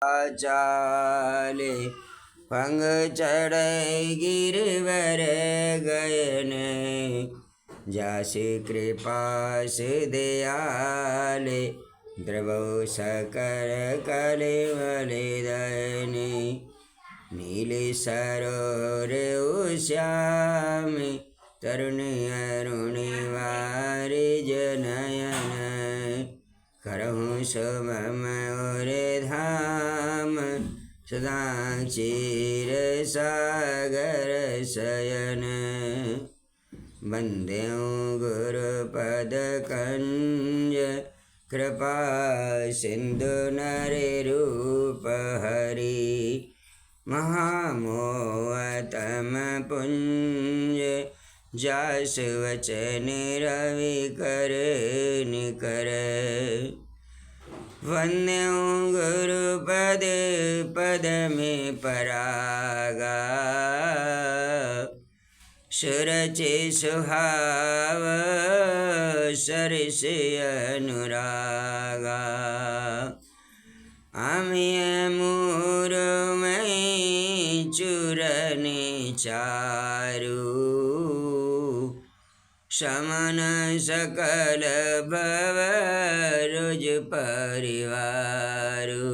चाले पंग चढ़ गिरवर गयन जासि कृपा दयाले द्रवो सकल कलिमलिदयने नील सरोवर श्यामी तरुणी अरुणि वारिजनयन करहूँ सुमम उरे धाम सदा क्षीर सागर शयन वंदेऊ गुरुपद कंज कृपा सिंधु नरे रूप हरि महामोहतम पुंज जास वचन रवि कर निकर वन्यौ गुरुपद पद में परागा सुरचि सुहाव सरस अनुरागा अमिय मूरमय चूरने चारु समन सकल भव रुज परिवारु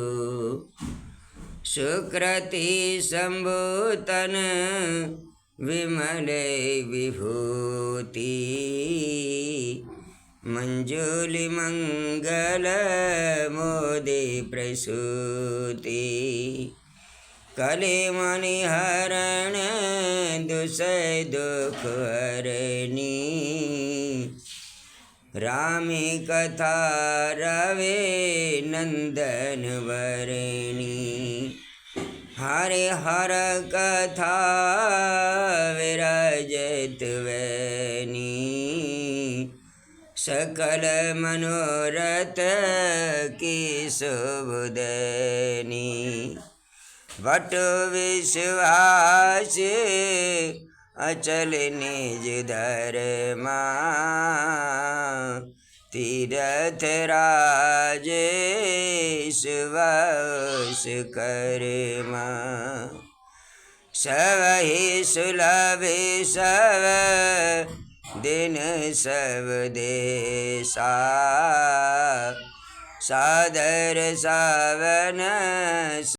सुकृति संभूतन विमल विभूति मंजूलि मंगल मोदे प्रसूति कलिमणि हरण दुसय दुख हरणी रामी कथा रवे नंदन वरणी हरे हर कथा विराजत वैनी सकल मनोरथ की शुभदैनी वट विश्वास अचल निज धर्मा तीरथ राज सुवास कर्मा सबहि सुलभ सब दिन सब देशा सादर सावन